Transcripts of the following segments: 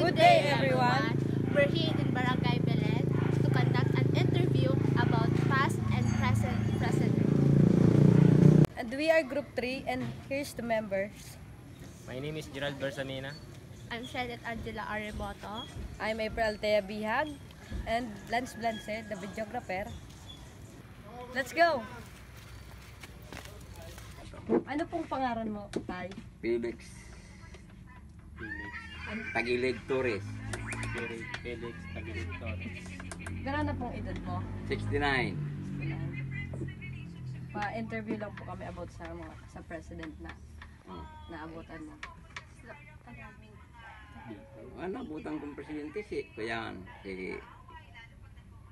Good day, everyone. We're here in Barangay Belen to conduct an interview about past and present president. And we are Group 3, and here's the members. My name is Gerald Bersamina. I'm Shadet Angela Aremoto. I'm April Altea Bihag, and Lance Blance, the videographer. Let's go! Ano pong pangaran mo, Tay? Felix Felix. Tagilig Torres, Felix Tagilig Torres. Gano'n na pong edad mo? 69. Pa-interview lang po kami about sa president na Oh. naabutan mo. Ano, butang kong presidente si Kuyan, si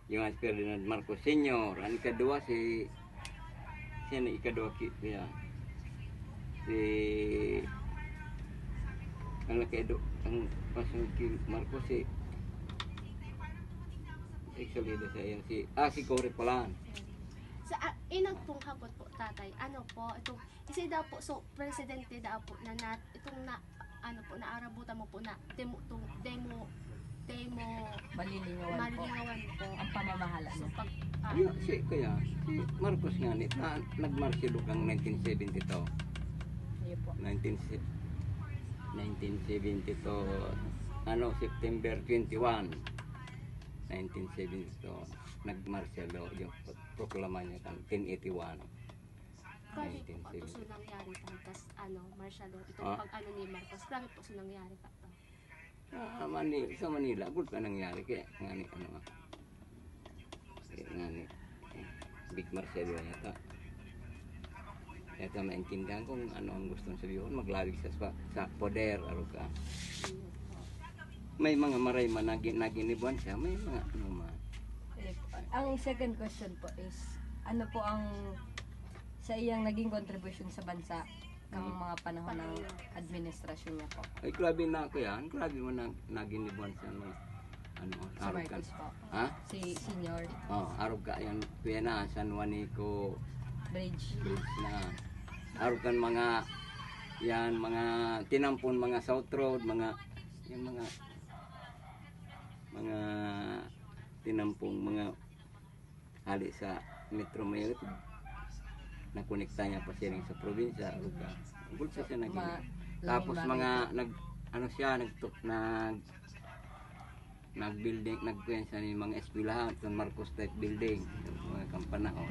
yung Ferdinand Marcos Sr. Ang ikadua si sino ikadua kaya si ang pasunod kay Marcos si actually saya si Cory Palan. Sa inang pong hapot po, tatay, ano po, itong, isa daw po, so, presidente daw po, itong naarabutan mo po na, demo, Malilingawan po malilingawan po. ang pamamahala So, niya. pag, Si Marcos nga ni nagmarsilo kang 1972. Ayun po. 1972 September 21 1972 nagmarselo yung proklama niya kan 1081 grabe po pa ito so nangyari pa, tas martial law, itong pag ni Marcos, grabe po so nangyari pa ito. Sa Manila good pa nangyari kaya ngani big martial law yata. Kaya maintindihan kung ano ang gustong sabihin, maglawig sa poder, ka. May mga maray man naginibuan siya, may mga ano man. Ang second question po is, ano po ang sa iyang naging contribution sa bansa kang mga panahon ng administrasyon niya po? Ay, grabe na ako yan. Grabe mo naginibuan siya. Sa Marcos po. Ha? Si Senior Arog ka yan. Kuya na, San Juanico Bridge. na. Arog kan mga tinampon, mga South Road, mga tinampong mga hali sa Metro Manila. Nakonekta niya pa siya rin sa probinsya. Arog ka. Gulsa siya naging. Tapos mga nag-building, nagkuyensa ni mga eskwelahan, San Marcos Street Building, mga kampanahon.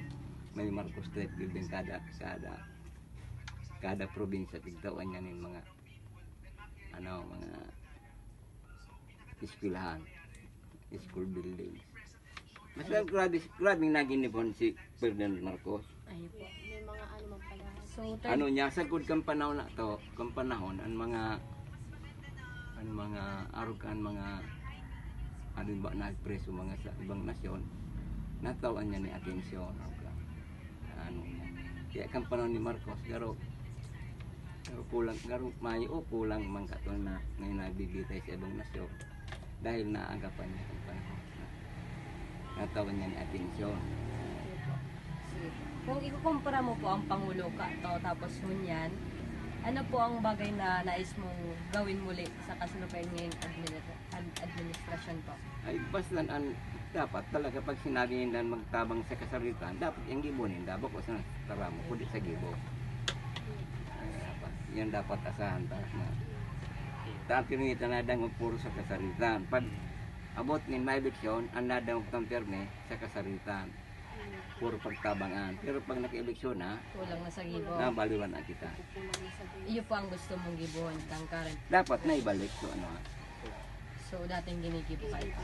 May Marcos Street Building kada probinsya tigtawan niya nin mga eskwelahan, school buildings. Mas grabe naginipon si Ferdinand Marcos. Ayun po. May mga man pala. So, Niya sa good kang panahon na to, kang panahon ang mga arugan mga ba nagpreso mga sa ibang nasyon, natawan niya ni atensyon niya. Kaya kang panahon ni Marcos garo kulang man katon na ngayon nagbibitay sa ibang nasyon dahil naagapan niya ang panahon natawan niya ni atensyon. Kung ikukumpara mo po ang Pangulo ka tapos hunyan, ano po ang bagay na nais mong gawin muli sa kasalukuyan ngayong administrasyon po? Ay basta dapat talaga pag sinabi nila magtabang sa kasaritan, dapat yung gibonin, dapat ko sa taramo, kundi sa gibo. Yan dapat asahan na. Dati rin ito nadang puro sa kasaritan. Pag abot ng may eleksyon, ang nadang tampirme sa kasaritan. Puro pagtabangan. Pero pag naka-eleksyon na, Kulang na sa gibo. nabaliwan na kita. Iyo po ang gusto mong gibuhan kang current. Dapat na ibalik to So, dating ginigibo kayo.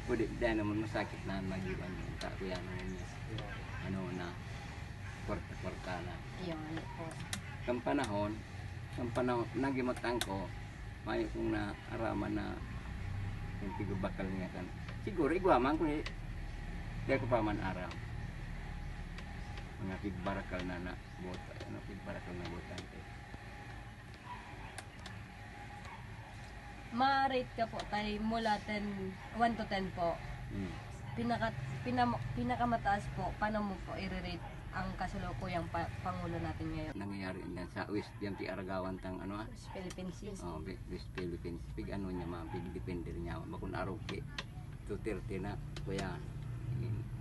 Pwede dahil naman masakit na mag-iwan yung kakuyan niya. Kwarta-kwarta na. Iyon po. Kang panahon, nagimatang ko, may kong naaraman na yung pigubakal niya kan. Siguro, igwaman ko ni kaya ko pa man aram. Mga pigbarakal na bota. Pigbarakal na botante. Ma-rate ka po tayo mula 1 to 10 po. Pinakamataas po, paano mo po i-rate ang kasalukuyang pangulo natin ngayon. Nangyayari yan sa West DMT Aragawan tang ano Sa Philippines. West Philippines. Big ano niya big depender niya. Bakun araw ki 230 na kuya.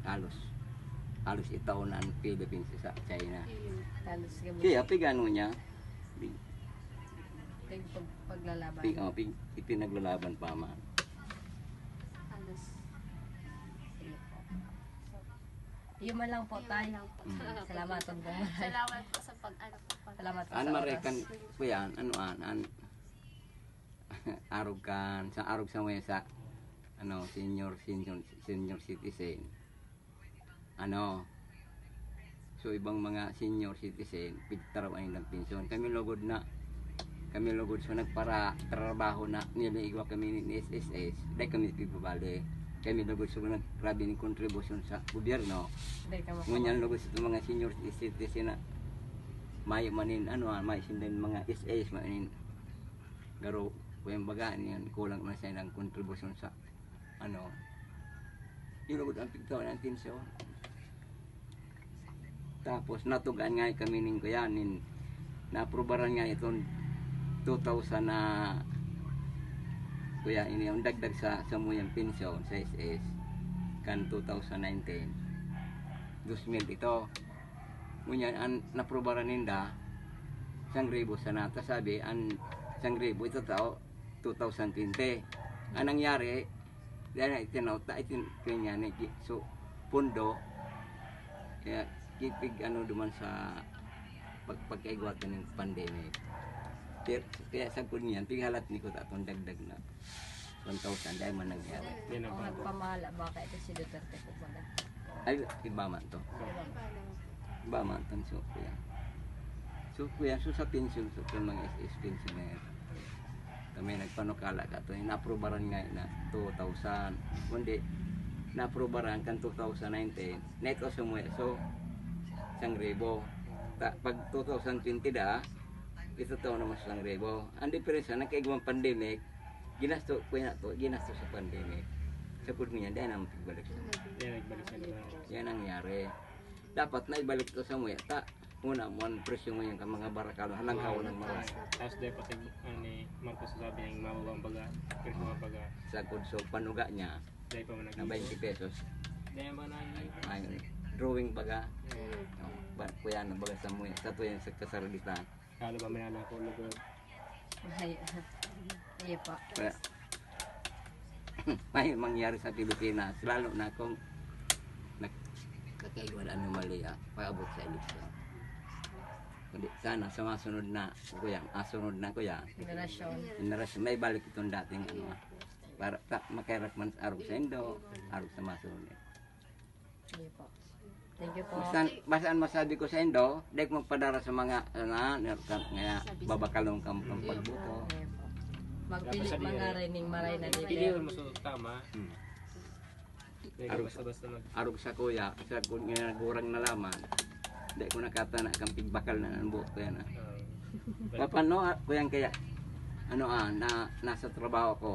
Halos itaw na ang Philippines sa China. Halos gamit. Kaya pig ano niya, Paglalaban. pig ipinaglalaban pa man. Halos. Yun man lang po tayo. lang po. Salamat po. Salamat po sa pag-ano po. Salamat po An sa oras. marekan kuya ano an arog kan sa arog sa mga sa ano senior citizen. Ano so ibang mga senior citizen pigtaraw ay ng pensyon. Kami lugod so nagpara trabaho na niliigwa kami ni SSS. Dahil kami pibabali. Kami lugod so naggrabe ni kontribusyon sa gobyerno. Dahil ka Ngunyan lugod sa mga senior citizen na may manin ano may sindan mga SSS manin garo kung baga niyan kulang na sa ilang kontribusyon sa ano yung lugod ang pigtaw ng pensyon. Tapos natugan nga kami ning kuya nin naaprubaran nga itong 2000 na kuya ini yung dagdag sa muyang pensyon sa SS kan 2019 2000 ito ngunyan an naprubaran ninda 1,000 sa nata sabi an 1,000 ito tao 2020 ang nangyari dahil na itinauta kanya so pundo kaya kipig ano duman sa pagkaigwatan ng pandemic. Kaya sa kunyan, pighalat ni ko tatong dagdag na 1,000 dahil man nangyari. Yan ang Kung bago. nagpamahala ba ito si Duterte po ba? Ay, iba man to. Iba man to. So kuya, so sa pension, so kung mga SS pensioner, kami nagpanukala ka to, na-aprobaran nga na 2,000. Kundi, na-aprobaran kan 2019, neto sumuya, so 1,000. Pag 2020 da, ito taon naman sa 1,000. Ang diferensya, nakaigawang pandemic, ginasto ko na to, ginasto sa pandemic. Sa kod niya, dahil naman pagbalik sa mga. Yan, nagbalik sa diba? Yan ang nangyari. Dapat na ibalik to sa mga. Una mo, ang presyo mo yung mga barakalo, halang kawan ng marami. Tapos dahil pati ni Marcos sabi niya mababang baga, presyo mga baga. Sa kod, so panuga niya, Dahil pa man na 20 pesos. Dahil man Ay, drawing baga. Kuya na baga sa mga. Sa tuyan sa kasaralita. Kalo ba manala ko lugod. Ay, iya po. Kaya, may mangyari sa Pilipinas, lalo na kung nakakaiwan anomalya paabot sa eleksyon. Kundi sana sa mga sunod na kuya, generasyon, may balik itong dating ano, para makairak man sa arog sa Indo, arog sa mga sunod. Iya po. Thank you po. Basaan masabi ko sa Indo, dahil magpadara sa mga nga babakalong kampang pagbuto. Iya po. Magpili mga rining maray na Pilihan mo dito. sa tama. Dahil Arog basta-basta arog sa kuya, sa kung nga nagurang nalaman, dahil ko nakata na kang pigbakal na ang buhok ko yan. Papano kuyang kaya ano nasa trabaho ko.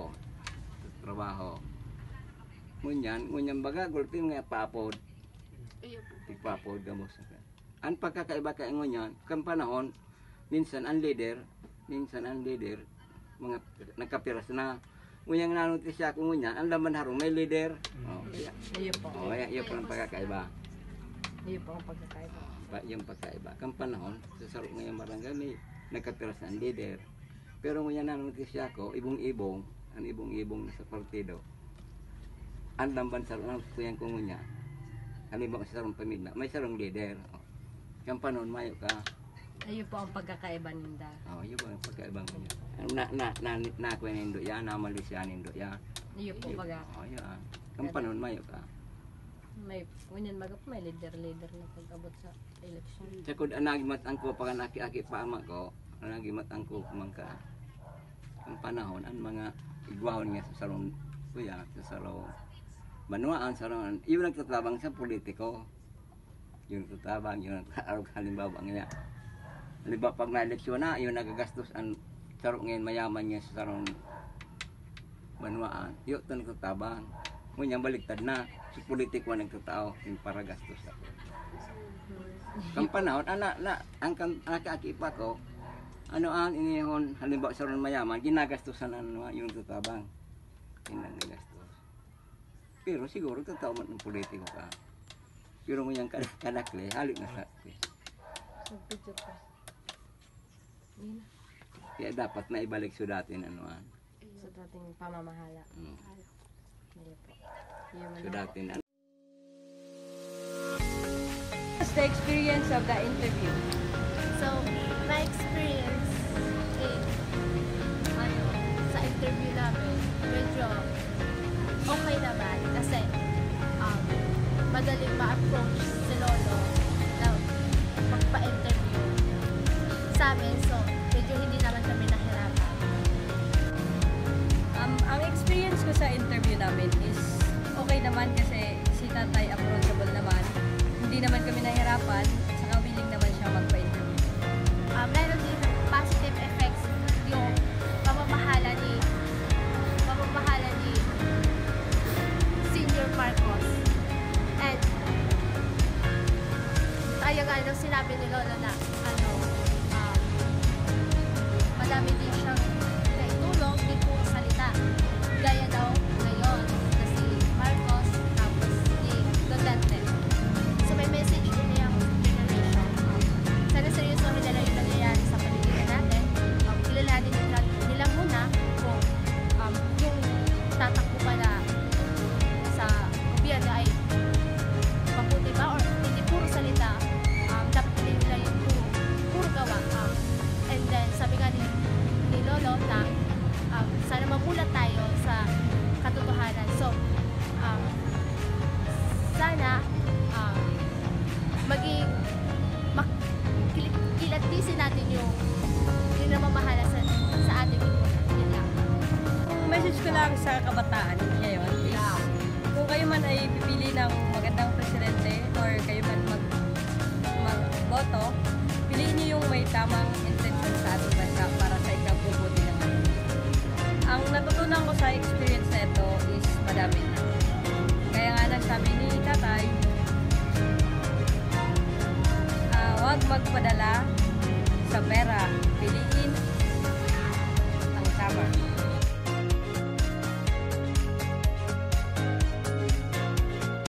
Trabaho. Ngunyan baga gulpin nga papod. Tigpapod gamo sa. Ang pagkakaiba kay ngunyan, kan panahon minsan ang leader mga nagkapiras na ngunyan nanotisya ko ngunyan, ang laman harong may leader. Oh, kaya. Iya po. Oh, yan po ang pagkakaiba. Iya po ang pagkakaiba. Yung pagkaiba. Kan panahon sa sarong ngayong barangay may nagkapiras na ang leader. Pero ngunyan nanotisya ko, ibong-ibong sa partido. Ang lamban sa sarong kuyang ko ngunyan. Halimbawa sa sarong pamilya, may sarong leader. Kan panahon mayo ka. Iyo po ang pagkakaiba ninda. Oh, yun po ang pagkaibang ko niya. Na ko nindo yan, na Malaysia nindo yan. Iyo po baga. Oh, yan. Kan panahon mayo ka. May ngunyan baga po may leader na pag-abot sa election. Sa kod anagimat ang ko pag aki pa ama ko, anagimat ang ko kumangka. Ang panahon ang mga igwahon nga sa salon kuya, sa salon manuaan sa salon. Iyon nagtatabang sa politiko. Yung tatabang, yung arog halimbawa nga. Halimbawa pag na-eleksyon na, yung nagagastos ang sarong ngayon mayaman niya sa sarong manuaan. Yun ito nagtatabang. Ngunyan baliktad na, si politiko ang nagtatao yung para gastos ako. Kang panahon, ang nakakipa ko, ano ang inihon, halimbawa sa ron mayaman, ginagastusan yung tutabang. Ginagastos. Pero siguro, totoo man ng politiko ka. Pero mo yung kadakli, halik na sa Nag-picture pa. Yun na. kaya dapat na ibalik sa dati na anuan. Sa dating pamamahala. Mm. Mali po. Yun Sa na. dati na. What's the experience of the interview? So, my experience in sa interview namin, medyo okay naman kasi madaling ma-approach si Lolo na magpa-interview sa amin. So, medyo hindi naman kami nahirapan. Ang experience ko sa interview namin is okay naman kasi si tatay approachable naman. Hindi naman kami nahirapan, saka willing naman siya magpa-interview. Meron din positive effects yung pamamahala ni Senior Marcos. And ayun sinabi ni Lolo na madami din siyang naitulong, di po salita. Gaya daw ngayon na si Marcos tapos si Duterte. So may message din niyang generation. Sana seryosohin nila yung nangyayari sa paligid natin. Kilalanin nila muna kung yung tatakbo pala sa gobyerno ay mabuti ba or hindi puro salita. Dapat nila yung puro gawa. And then sabi nga ni Lolo na sana mamulat tayo sa katotohanan. So sana maging kilatisin natin yung namamahala sa ating lipunan. Yun lang. Ang message ko lang sa kabataan ngayon is kung kayo man ay pipili ng magandang presidente or kayo man magboto, piliin niyo yung may tamang intention sa ating bansa para sa ikabubuti naman. Ang natutunan ko sa experience na ito is madami. Kaya nga nagsabi ni tatay, huwag magpadala sa pera. Piliin